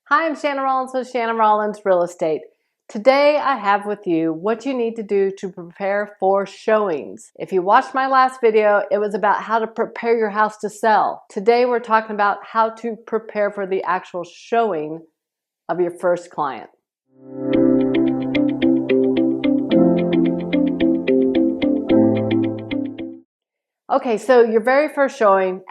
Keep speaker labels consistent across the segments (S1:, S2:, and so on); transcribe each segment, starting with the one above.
S1: Hi, I'm Shannon Rollins with Shannon Rollins Real Estate. Today I have with you what you need to do to prepare for showings. If you watched my last video, it was about how to prepare your house to sell. Today we're talking about how to prepare for the actual showing of your first client. Okay, so your very first showing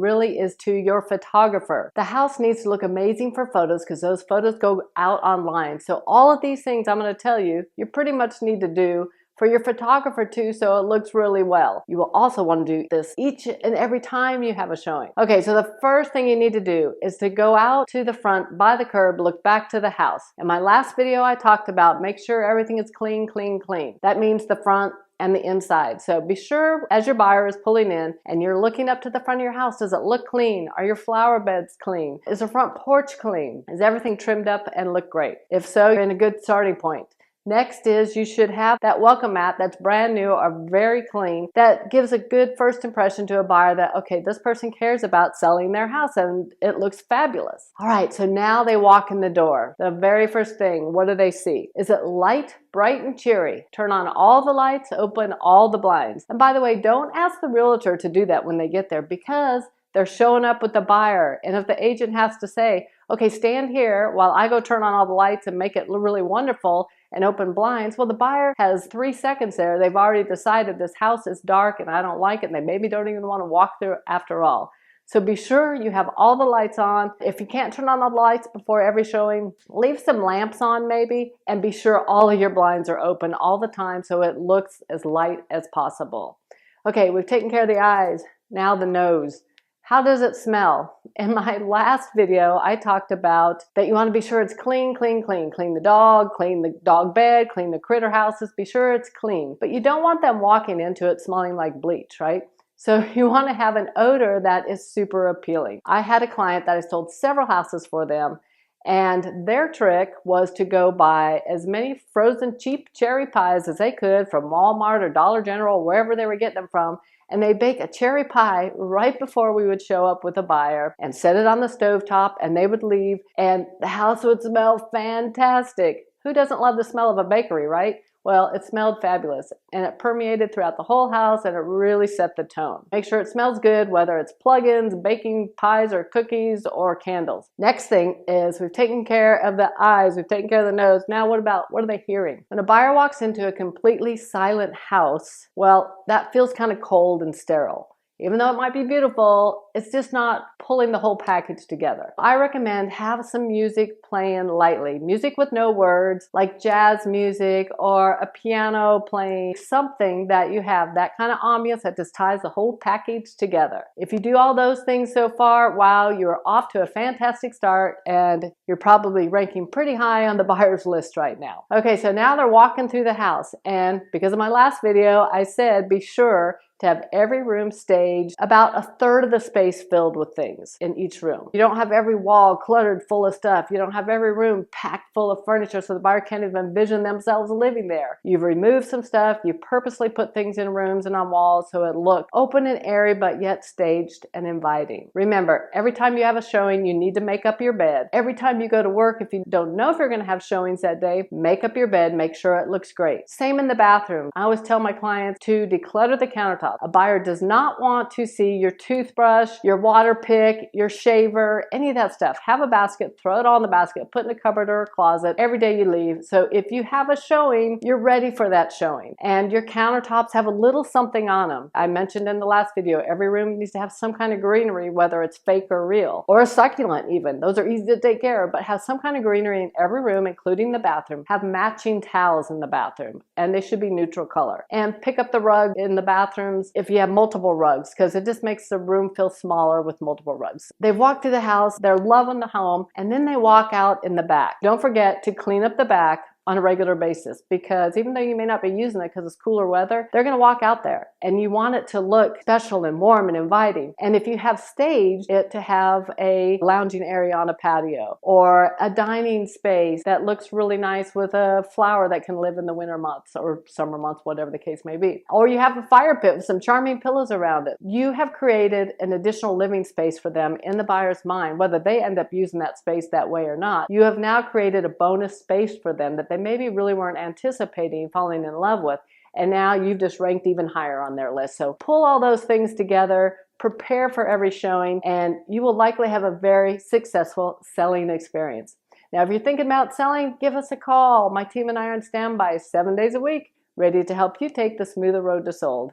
S1: really is to your photographer. The house needs to look amazing for photos because those photos go out online. So all of these things I'm going to tell you, you pretty much need to do for your photographer too, so it looks really well. You will also want to do this each and every time you have a showing. Okay, so the first thing you need to do is to go out to the front by the curb, look back to the house. In my last video I talked about make sure everything is clean, clean, clean. That means the front and the inside. So be sure as your buyer is pulling in and you're looking up to the front of your house, does it look clean? Are your flower beds clean? Is the front porch clean? Is everything trimmed up and look great? If so, you're in a good starting point. Next is you should have that welcome mat that's brand new or very clean that gives a good first impression to a buyer that, okay, this person cares about selling their house and it looks fabulous. All right, so now they walk in the door. The very first thing, what do they see? Is it light, bright, and cheery? Turn on all the lights, open all the blinds. And by the way, don't ask the realtor to do that when they get there because they're showing up with the buyer. And if the agent has to say, okay, stand here while I go turn on all the lights and make it really wonderful and open blinds, well, the buyer has 3 seconds there. They've already decided this house is dark and I don't like it, and they maybe don't even want to walk through after all. So be sure you have all the lights on. If you can't turn on all the lights before every showing, leave some lamps on maybe, and be sure all of your blinds are open all the time so it looks as light as possible. Okay, we've taken care of the eyes. Now the nose. How does it smell? In my last video, I talked about that you want to be sure it's clean, clean, clean. Clean the dog bed, clean the critter houses, be sure it's clean. But you don't want them walking into it smelling like bleach, right? So you want to have an odor that is super appealing. I had a client that I sold several houses for them, and their trick was to go buy as many frozen cheap cherry pies as they could from Walmart or Dollar General, wherever they were getting them from, and they bake a cherry pie right before we would show up with a buyer and set it on the stovetop, and they would leave and the house would smell fantastic. Who doesn't love the smell of a bakery, right? Well, it smelled fabulous and it permeated throughout the whole house and it really set the tone. Make sure it smells good, whether it's plug-ins, baking pies or cookies or candles. Next thing is we've taken care of the eyes, we've taken care of the nose. Now what are they hearing? When a buyer walks into a completely silent house, well, that feels kind of cold and sterile. Even though it might be beautiful, it's just not pulling the whole package together. I recommend have some music playing lightly. Music with no words, like jazz music or a piano playing, something that you have that kind of ambience that just ties the whole package together. If you do all those things so far, wow, you're off to a fantastic start and you're probably ranking pretty high on the buyer's list right now. Okay, so now they're walking through the house, and because of my last video, I said be sure to have every room staged about 1/3 of the space filled with things in each room. You don't have every wall cluttered full of stuff. You don't have every room packed full of furniture so the buyer can't even envision themselves living there. You've removed some stuff. You purposely put things in rooms and on walls so it looks open and airy but yet staged and inviting. Remember, every time you have a showing, you need to make up your bed. Every time you go to work, if you don't know if you're going to have showings that day, make up your bed, make sure it looks great. Same in the bathroom. I always tell my clients to declutter the countertop. A buyer does not want to see your toothbrush, your water pick, your shaver, any of that stuff. Have a basket, throw it all in the basket, put in a cupboard or a closet every day you leave. So if you have a showing, you're ready for that showing. And your countertops have a little something on them. I mentioned in the last video, every room needs to have some kind of greenery, whether it's fake or real, or a succulent even. Those are easy to take care of, but have some kind of greenery in every room, including the bathroom. Have matching towels in the bathroom, and they should be neutral color. And pick up the rug in the bathrooms if you have multiple rugs, because it just makes the room feel smaller with multiple rugs. They've walked through the house, they're loving the home, and then they walk out in the back. Don't forget to clean up the back. on a regular basis, because even though you may not be using it because it's cooler weather, they're going to walk out there and you want it to look special and warm and inviting. And if you have staged it to have a lounging area on a patio or a dining space that looks really nice with a flower that can live in the winter months or summer months, whatever the case may be, or you have a fire pit with some charming pillows around it, you have created an additional living space for them in the buyer's mind. Whether they end up using that space that way or not, you have now created a bonus space for them that they maybe really weren't anticipating falling in love with, and now you've just ranked even higher on their list. So pull all those things together, prepare for every showing, and you will likely have a very successful selling experience. Now, if you're thinking about selling, give us a call. My team and I are on standby 7 days a week, ready to help you take the smoother road to sold.